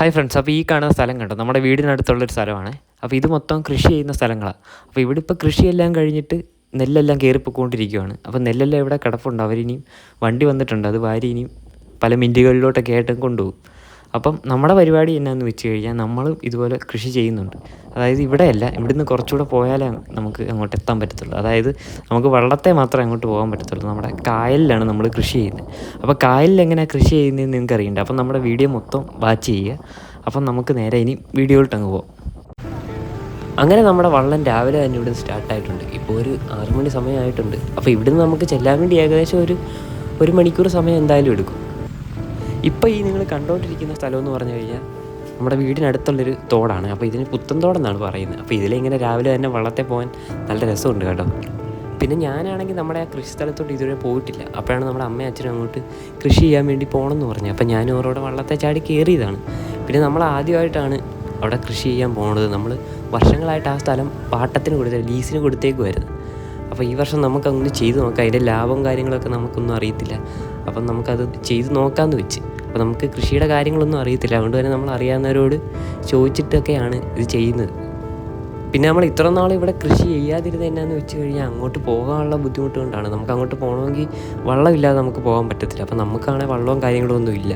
Hi friends, അപ്പോൾ ഈ കാണുന്ന സ്ഥലം കണ്ടോ, നമ്മുടെ വീടിനടുത്തുള്ളൊരു സ്ഥലമാണ്. അപ്പോൾ ഇത് മൊത്തം കൃഷി ചെയ്യുന്ന സ്ഥലങ്ങളാണ്. അപ്പോൾ ഇവിടെ ഇപ്പോൾ കൃഷിയെല്ലാം കഴിഞ്ഞിട്ട് നെല്ലെല്ലാം കയറിപ്പോയിക്കൊണ്ടിരിക്കുകയാണ്. അപ്പോൾ നെല്ലെല്ലാം ഇവിടെ കിടപ്പുണ്ട്. അവരിനിയും വണ്ടി വന്നിട്ടുണ്ട്, അത് വാരി ഇനിയും പല മില്ലുകളിലോട്ടൊക്കെ ആയിട്ട് കൊണ്ടുപോകും. അപ്പം നമ്മുടെ പരിപാടി എന്നാന്ന് വെച്ച് കഴിഞ്ഞാൽ നമ്മളും ഇതുപോലെ കൃഷി ചെയ്യുന്നുണ്ട്. അതായത് ഇവിടെയല്ല, ഇവിടുന്ന് കുറച്ചുകൂടെ പോയാലേ നമുക്ക് അങ്ങോട്ട് എത്താൻ പറ്റത്തുള്ളൂ. അതായത് നമുക്ക് വള്ളത്തെ മാത്രമേ അങ്ങോട്ട് പോകാൻ പറ്റത്തുള്ളൂ. നമ്മുടെ കായലിലാണ് നമ്മൾ കൃഷി ചെയ്യുന്നത്. അപ്പോൾ കായലിൽ എങ്ങനെയാണ് കൃഷി ചെയ്യുന്നതെന്ന് നിങ്ങൾക്ക് അറിയണ്ടേ? അപ്പം നമ്മുടെ വീഡിയോ മൊത്തം വാച്ച് ചെയ്യുക. അപ്പം നമുക്ക് നേരെ ഇനി വീഡിയോയിലോട്ട് അങ്ങ് പോകാം. അങ്ങനെ നമ്മുടെ വള്ളം രാവിലെ തന്നെ ഇവിടുന്ന് സ്റ്റാർട്ടായിട്ടുണ്ട്. ഇപ്പോൾ ഒരു 6 മണി സമയമായിട്ടുണ്ട്. അപ്പോൾ ഇവിടുന്ന് നമുക്ക് ചെല്ലാൻ വേണ്ടി ഏകദേശം ഒരു മണിക്കൂർ സമയം എന്തായാലും എടുക്കും. ഇപ്പോൾ ഈ നിങ്ങൾ കണ്ടുകൊണ്ടിരിക്കുന്ന സ്ഥലം എന്ന് പറഞ്ഞു കഴിഞ്ഞാൽ നമ്മുടെ വീടിനടുത്തുള്ളൊരു തോടാണ്. അപ്പോൾ ഇതിന് പുത്തൻതോടെന്നാണ് പറയുന്നത്. അപ്പോൾ ഇതിലിങ്ങനെ രാവിലെ തന്നെ വള്ളത്തെ പോകാൻ നല്ല രസമുണ്ട് കേട്ടോ. പിന്നെ ഞാനാണെങ്കിൽ നമ്മുടെ ആ കൃഷി സ്ഥലത്തോട്ട് ഇതുവരെ പോയിട്ടില്ല. അപ്പോഴാണ് നമ്മുടെ അമ്മയും അച്ഛനും അങ്ങോട്ട് കൃഷി ചെയ്യാൻ വേണ്ടി പോകണമെന്ന് പറഞ്ഞു. അപ്പോൾ ഞാനും അവരോട് വള്ളത്തെ ചാടി കയറിയതാണ്. പിന്നെ നമ്മൾ ആദ്യമായിട്ടാണ് അവിടെ കൃഷി ചെയ്യാൻ പോകുന്നത്. നമ്മൾ വർഷങ്ങളായിട്ട് ആ സ്ഥലം പാട്ടത്തിന് ലീസിന് കൊടുത്തേക്കുമായിരുന്നു. അപ്പോൾ ഈ വർഷം നമുക്കങ്ങനെ ചെയ്ത് നോക്കാം. അതിൻ്റെ ലാഭം കാര്യങ്ങളൊക്കെ നമുക്കൊന്നും അറിയത്തില്ല. അപ്പം നമുക്കത് ചെയ്ത് നോക്കാമെന്ന് വെച്ച്. അപ്പോൾ നമുക്ക് കൃഷിയുടെ കാര്യങ്ങളൊന്നും അറിയത്തില്ല. അതുകൊണ്ട് തന്നെ നമ്മൾ അറിയാവുന്നവരോട് ചോദിച്ചിട്ടൊക്കെയാണ് ഇത് ചെയ്യുന്നത്. പിന്നെ നമ്മൾ ഇത്ര നാൾ ഇവിടെ കൃഷി ചെയ്യാതിരുന്നത് എന്നാന്ന് വെച്ച് കഴിഞ്ഞാൽ അങ്ങോട്ട് പോകാനുള്ള ബുദ്ധിമുട്ട് കൊണ്ടാണ്. നമുക്ക് അങ്ങോട്ട് പോകണമെങ്കിൽ വള്ളമില്ലാതെ നമുക്ക് പോകാൻ പറ്റത്തില്ല. അപ്പോൾ നമുക്കാണെങ്കിൽ വള്ളവും കാര്യങ്ങളും ഒന്നും ഇല്ല.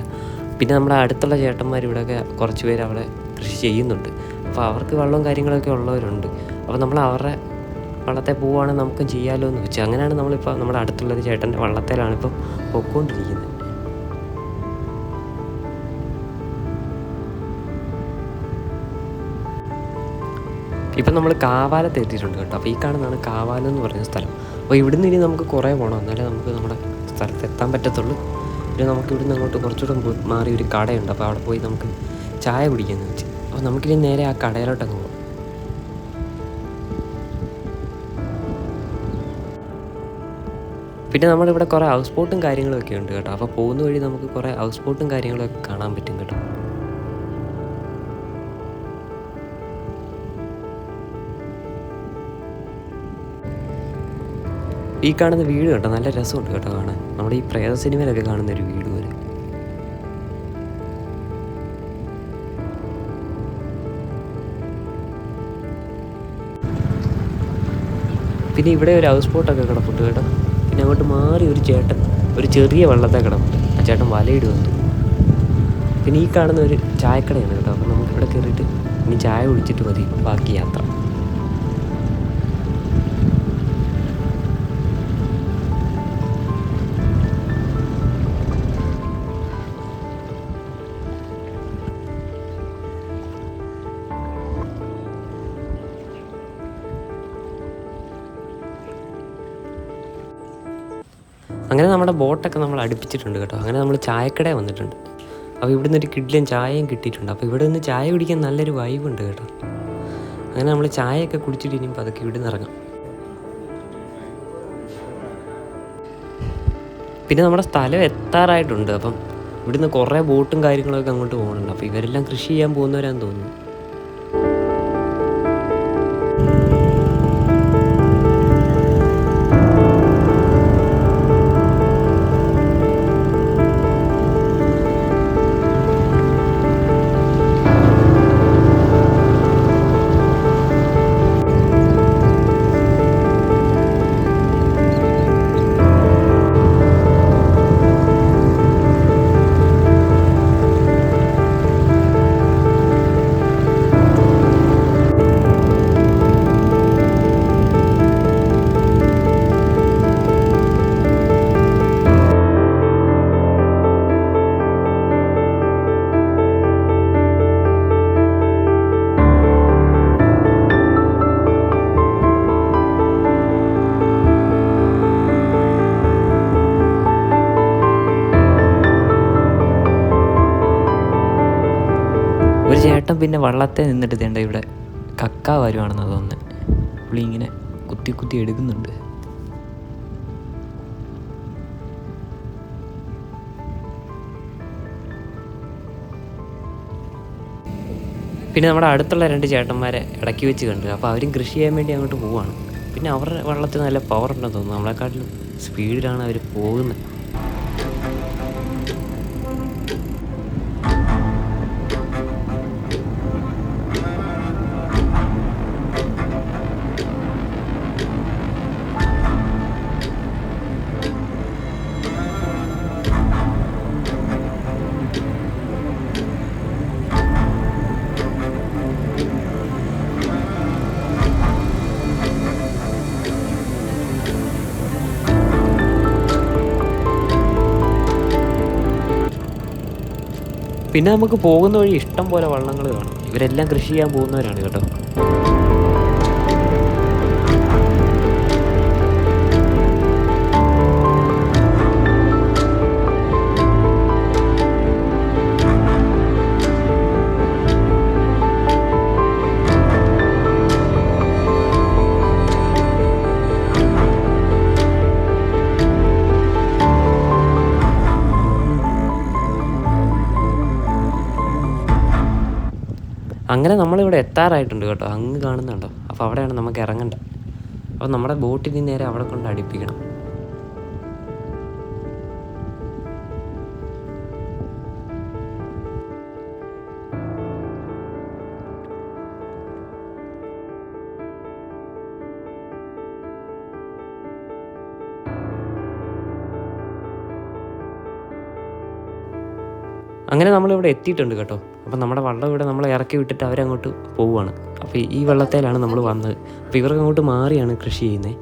പിന്നെ നമ്മുടെ അടുത്തുള്ള ചേട്ടന്മാർ ഇവിടെയൊക്കെ കുറച്ച് പേര് അവിടെ കൃഷി ചെയ്യുന്നുണ്ട്. അപ്പോൾ അവർക്ക് വള്ളവും കാര്യങ്ങളൊക്കെ ഉള്ളവരുണ്ട്. അപ്പോൾ നമ്മൾ അവരുടെ വള്ളത്തെ പോവുകയാണെങ്കിൽ നമുക്കും ചെയ്യാമല്ലോ എന്ന് വെച്ച് അങ്ങനെയാണ് നമ്മളിപ്പോൾ നമ്മുടെ അടുത്തുള്ളൊരു ചേട്ടൻ്റെ വള്ളത്തേലാണ് ഇപ്പം പൊയ്ക്കൊണ്ടിരിക്കുന്നത്. ഇപ്പം നമ്മൾ കാവാലത്ത് എത്തിയിട്ടുണ്ട് കേട്ടോ. അപ്പോൾ ഈ കാണുന്നതാണ് കാവാലം എന്ന് പറയുന്ന സ്ഥലം. അപ്പോൾ ഇവിടുന്ന് ഇനി നമുക്ക് കുറേ പോകണം, എന്നാലേ നമുക്ക് നമ്മുടെ സ്ഥലത്ത് എത്താൻ പറ്റത്തുള്ളൂ. പിന്നെ നമുക്ക് ഇവിടുന്ന് അങ്ങോട്ട് കുറച്ചുകൂടെ മാറി ഒരു കടയുണ്ട്. അപ്പോൾ അവിടെ പോയി നമുക്ക് ചായ കുടിക്കാമെന്ന് വെച്ച്. അപ്പോൾ നമുക്കിനി നേരെ ആ കടയിലോട്ടങ്ങ് പോകാം. പിന്നെ നമ്മളിവിടെ കുറേ ഹൗസ് ബോട്ടും കാര്യങ്ങളൊക്കെ ഉണ്ട് കേട്ടോ. അപ്പോൾ പോകുന്ന വഴി നമുക്ക് കുറേ ഹൗസ് ബോട്ടും കാര്യങ്ങളൊക്കെ കാണാൻ പറ്റും കേട്ടോ. ഈ കാണുന്ന വീട് കേട്ടോ, നല്ല രസമുണ്ട് കേട്ടോ കാണാൻ. നമ്മുടെ ഈ പ്രേത സിനിമയിലൊക്കെ കാണുന്ന ഒരു വീട് പോലെ. പിന്നെ ഇവിടെ ഒരു ഹൗസ് ബോട്ടൊക്കെ കിടപ്പുണ്ട് കേട്ടോ. പിന്നെ അങ്ങോട്ട് മാറി ഒരു ചേട്ടൻ ഒരു ചെറിയ വെള്ളത്തെ കിടപ്പുണ്ട്. ആ ചേട്ടൻ വലയിടുന്നുണ്ട്. പിന്നെ ഈ കാണുന്ന ഒരു ചായക്കടയാണ് കേട്ടോ. അപ്പോൾ നമുക്കിവിടെ കയറിയിട്ട് ഇനി ചായ കുടിച്ചിട്ട് മതി ബാക്കി യാത്ര. അങ്ങനെ നമ്മുടെ ബോട്ടൊക്കെ നമ്മൾ അടുപ്പിച്ചിട്ടുണ്ട് കേട്ടോ. അങ്ങനെ നമ്മൾ ചായക്കടയിൽ വന്നിട്ടുണ്ട്. അപ്പോൾ ഇവിടെ നിന്നൊരു കിഡ്ലൻ ചായയും കിട്ടിയിട്ടുണ്ട്. അപ്പോൾ ഇവിടെ നിന്ന് ചായ കുടിക്കാൻ നല്ലൊരു വൈബുണ്ട് കേട്ടോ. അങ്ങനെ നമ്മൾ ചായയൊക്കെ കുടിച്ചിട്ട് ഇനിയും പതുക്കെ ഇവിടെ നിന്ന് ഇറങ്ങാം. പിന്നെ നമ്മുടെ സ്ഥലം എത്താറായിട്ടുണ്ട്. അപ്പം ഇവിടുന്ന് കുറേ ബോട്ടും കാര്യങ്ങളൊക്കെ അങ്ങോട്ട് പോകുന്നുണ്ട്. അപ്പോൾ ഇവരെല്ലാം കൃഷി ചെയ്യാൻ പോകുന്നവരാന്ന് തോന്നുന്നു. ഒരു ചേട്ടൻ പിന്നെ വള്ളത്തെ നിന്നിട്ട് തേണ്ട ഇവിടെ കക്ക വരുവാണെന്ന് തോന്നുന്നത്. പുള്ളി ഇങ്ങനെ കുത്തി കുത്തി എടുക്കുന്നുണ്ട്. പിന്നെ നമ്മുടെ അടുത്തുള്ള 2 ചേട്ടന്മാരെ ഇടയ്ക്ക് വെച്ച് കണ്ടു. അപ്പോൾ അവരും കൃഷി ചെയ്യാൻ വേണ്ടി അങ്ങോട്ട് പോവുകയാണ്. പിന്നെ അവരുടെ വള്ളത്തിൽ നല്ല പവർ ഉണ്ടെന്ന് തോന്നുന്നു. നമ്മളെക്കാട്ടിലും സ്പീഡിലാണ് അവർ പോകുന്നത്. പിന്നെ നമുക്ക് പോകുന്ന വഴി ഇഷ്ടം പോലെ വള്ളങ്ങൾ കാണും. ഇവരെല്ലാം കൃഷി ചെയ്യാൻ പോകുന്നവരാണ് കേട്ടോ. അങ്ങനെ നമ്മളിവിടെ എത്താറായിട്ടുണ്ട് കേട്ടോ. അങ്ങ് കാണുന്നുണ്ടോ? അപ്പോൾ അവിടെയാണ് നമുക്ക് ഇറങ്ങേണ്ടത്. അപ്പോൾ നമ്മുടെ ബോട്ടിന് നേരെ അവിടെ കൊണ്ട് അടുപ്പിക്കണം. അങ്ങനെ നമ്മളിവിടെ എത്തിയിട്ടുണ്ട് കേട്ടോ. അപ്പം നമ്മുടെ വള്ളം ഇവിടെ നമ്മളെ ഇറക്കി വിട്ടിട്ട് അവരങ്ങോട്ട് പോവുകയാണ്. അപ്പോൾ ഈ വെള്ളത്തേലാണ് നമ്മൾ വന്നത്. അപ്പോൾ ഇവർക്ക് അങ്ങോട്ട് മാറിയാണ് കൃഷി ചെയ്യുന്നത്.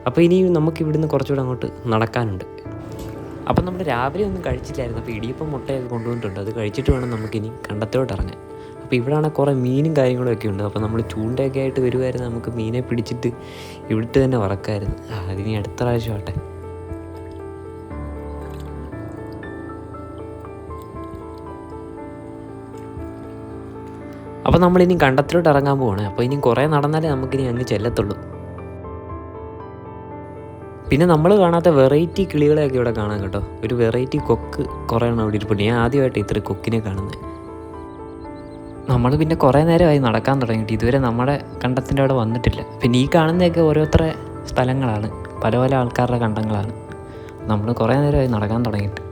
അപ്പോൾ ഇനി നമുക്ക് ഇവിടുന്ന് കുറച്ചുകൂടെ അങ്ങോട്ട് നടക്കാനുണ്ട്. അപ്പം നമ്മൾ രാവിലെ ഒന്നും കഴിച്ചില്ലായിരുന്നു. അപ്പോൾ ഇടിയപ്പം മുട്ടയൊക്കെ കൊണ്ടുവന്നിട്ടുണ്ട്. അത് കഴിച്ചിട്ട് വേണം നമുക്കിനി കണ്ടത്തോട്ട് ഇറങ്ങാൻ. അപ്പോൾ ഇവിടെയാണ് കുറേ മീനും കാര്യങ്ങളൊക്കെ ഉണ്ട്. അപ്പോൾ നമ്മൾ ചൂണ്ടയൊക്കെ ആയിട്ട് വരുമായിരുന്നു. നമുക്ക് മീനെ പിടിച്ചിട്ട് ഇവിടുത്തെ തന്നെ വറക്കായിരുന്നു. അതിനി അടുത്ത പ്രാവശ്യം ആട്ടെ. അപ്പോൾ നമ്മളിനി കണ്ടത്തിലോട്ട് ഇറങ്ങാൻ പോവാണ്. അപ്പോൾ ഇനി കുറേ നടന്നാലേ നമുക്കിനി അങ്ങ് ചെല്ലത്തുള്ളൂ. പിന്നെ നമ്മൾ കാണാത്ത വെറൈറ്റി കിളികളെയൊക്കെ ഇവിടെ കാണാം കേട്ടോ. ഒരു വെറൈറ്റി കൊക്ക് കുറേ എണ്ണം അവിടെ ഇരിപ്പുണ്ട്. ഞാൻ ആദ്യമായിട്ട് ഇത്ര കൊക്കിനെ കാണുന്നത്. നമ്മൾ പിന്നെ കുറേ നേരമായി നടക്കാൻ തുടങ്ങിയിട്ട് ഇതുവരെ നമ്മുടെ കണ്ടത്തിൻ്റെ അവിടെ വന്നിട്ടില്ല. പിന്നെ ഈ കാണുന്നതൊക്കെ ഓരോരുത്തരുടെ സ്ഥലങ്ങളാണ്, പല പല ആൾക്കാരുടെ കണ്ടങ്ങളാണ്. നമ്മൾ കുറേ നേരമായി നടക്കാൻ തുടങ്ങിയിട്ട്.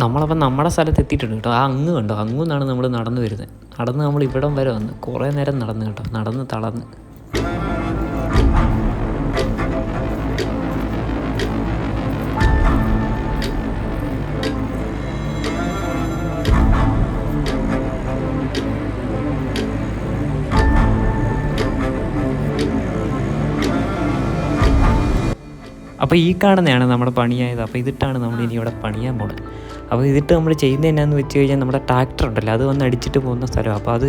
നമ്മളപ്പം നമ്മുടെ സ്ഥലത്ത് എത്തിയിട്ടുണ്ട് കേട്ടോ. ആ അങ്ങ് കണ്ടോ, അങ്ങുന്നാണ് നമ്മൾ നടന്നു വരുന്നത്. നടന്ന് നമ്മൾ ഇവിടം വരെ വന്ന് കുറേ നേരം നടന്നു കേട്ടോ. നടന്ന് തളർന്ന്. അപ്പോൾ ഈ കാണുന്നതാണ് നമ്മുടെ പണിയായത്. അപ്പോൾ ഇതിട്ടാണ് നമ്മൾ ഇനി ഇവിടെ പണിയാൻ പോകുന്നത്. അപ്പോൾ ഇതിട്ട് നമ്മൾ ചെയ്യുന്നത് എന്നാന്ന് വെച്ച് കഴിഞ്ഞാൽ നമ്മുടെ ട്രാക്ടർ ഉണ്ടല്ലോ, അത് വന്ന് അടിച്ചിട്ട് പോകുന്ന സ്ഥലം. അപ്പോൾ അത്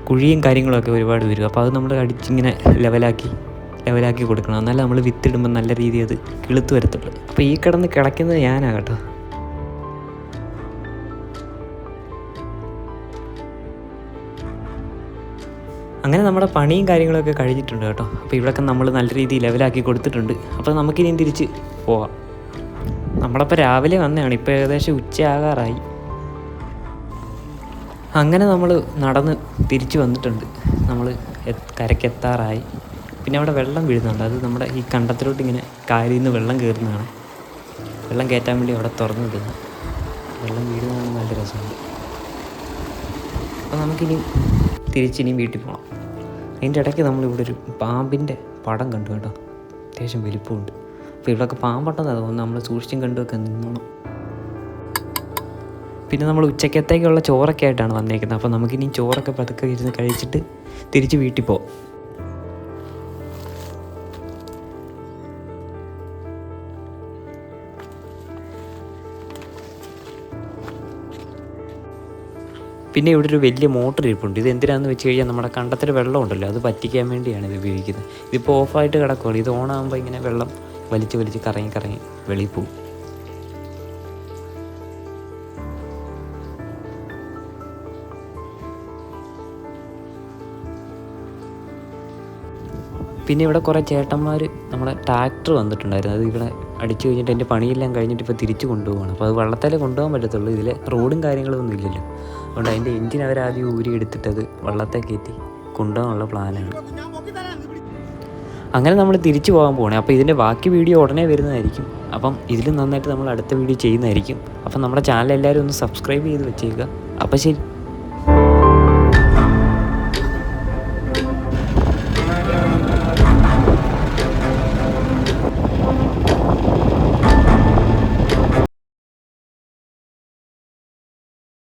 കുഴിയും കാര്യങ്ങളൊക്കെ ഒരുപാട് വരും. അപ്പോൾ അത് നമ്മൾ അടിച്ചിങ്ങനെ ലെവലാക്കി കൊടുക്കണം. എന്നാലും നമ്മൾ വിത്തിടുമ്പോൾ നല്ല രീതിയിൽ അത് കിളുത്ത് വരത്തുള്ളൂ. അപ്പോൾ ഈ കിടന്ന് കിളയ്ക്കുന്നത് ഞാനാണ് കേട്ടോ. അങ്ങനെ നമ്മുടെ പണിയും കാര്യങ്ങളൊക്കെ കഴിഞ്ഞിട്ടുണ്ട് കേട്ടോ. അപ്പോൾ ഇവിടെയൊക്കെ നമ്മൾ നല്ല രീതിയിൽ ലെവലാക്കി കൊടുത്തിട്ടുണ്ട്. അപ്പോൾ നമുക്കിനി തിരിച്ച് പോവാം. നമ്മളപ്പോൾ രാവിലെ വന്നതാണ്, ഇപ്പോൾ ഏകദേശം ഉച്ചയാകാറായി. അങ്ങനെ നമ്മൾ നടന്ന് തിരിച്ച് വന്നിട്ടുണ്ട്. നമ്മൾ കരയ്ക്കെത്താറായി. പിന്നെ അവിടെ വെള്ളം വീഴുന്നുണ്ട്. അത് നമ്മുടെ ഈ കണ്ടത്തിലോട്ട് ഇങ്ങനെ കായലിൽ നിന്ന് വെള്ളം കയറുന്നതാണ്. വെള്ളം കയറ്റാൻ വേണ്ടി അവിടെ തുറന്നു വിടുന്നു. വെള്ളം വീഴുന്നതാണ് നല്ല രസമുണ്ട്. അപ്പോൾ നമുക്കിനി തിരിച്ചിനി വീട്ടിൽ പോകണം. അതിൻ്റെ ഇടയ്ക്ക് നമ്മളിവിടെ ഒരു പാമ്പിൻ്റെ പടം കണ്ടു കേട്ടോ. അത്യാവശ്യം വലിപ്പമുണ്ട്. അപ്പോൾ ഇവിടെയൊക്കെ പാമ്പുണ്ടെന്നാണ് തോന്നുന്നു. നമ്മൾ സൂക്ഷിച്ചും കണ്ടുമൊക്കെ നിന്നോണം. പിന്നെ നമ്മൾ ഉച്ചക്കത്തേക്കുള്ള ചോറൊക്കെ ആയിട്ടാണ് വന്നേക്കുന്നത്. അപ്പോൾ നമുക്കിനി ചോറൊക്കെ പതുക്കെ ഇരുന്ന് കഴിച്ചിട്ട് തിരിച്ച് വീട്ടിൽ പോകാം. പിന്നെ ഇവിടെ ഒരു വലിയ മോട്ടർ ഇരിപ്പുണ്ട്. ഇത് എന്തിനാണെന്ന് വെച്ച് കഴിഞ്ഞാൽ നമ്മുടെ കണ്ടത്തിൽ വെള്ളം ഉണ്ടല്ലോ, അത് പറ്റിക്കാൻ വേണ്ടിയാണ് ഇത് ഉപയോഗിക്കുന്നത്. ഇതിപ്പോൾ ഓഫായിട്ട് കിടക്കുകയാണ്. ഇത് ഓണാകുമ്പോൾ ഇങ്ങനെ വെള്ളം വലിച്ച് കറങ്ങി വെളിയിൽ പോകും. പിന്നെ ഇവിടെ കുറേ ചേട്ടന്മാർ നമ്മുടെ ട്രാക്ടർ വന്നിട്ടുണ്ടായിരുന്നു. അത് ഇവിടെ അടിച്ചു കഴിഞ്ഞിട്ട് എൻ്റെ പണിയെല്ലാം കഴിഞ്ഞിട്ട് ഇപ്പോൾ തിരിച്ച് കൊണ്ടുപോകണം. അപ്പോൾ അത് വള്ളത്തേലേ കൊണ്ടുപോകാൻ പറ്റത്തുള്ളൂ. ഇതിൽ റോഡും കാര്യങ്ങളൊന്നും ഇല്ലല്ലോ. അതുകൊണ്ട് അതിൻ്റെ എൻജിൻ അവരാദ്യം ഊരി എടുത്തിട്ടത് വള്ളത്തെ കയറ്റി കൊണ്ടുപോകാനുള്ള പ്ലാനാണ്. അങ്ങനെ നമ്മൾ തിരിച്ചു പോകാൻ പോകണേ. അപ്പോൾ ഇതിൻ്റെ ബാക്കി വീഡിയോ ഉടനെ വരുന്നതായിരിക്കും. അപ്പം ഇതിലും നന്നായിട്ട് നമ്മൾ അടുത്ത വീഡിയോ ചെയ്യുന്നതായിരിക്കും. അപ്പം നമ്മുടെ ചാനൽ എല്ലാവരും ഒന്ന് സബ്സ്ക്രൈബ് ചെയ്ത് വെച്ചേക്കുക. അപ്പോൾ ശരി.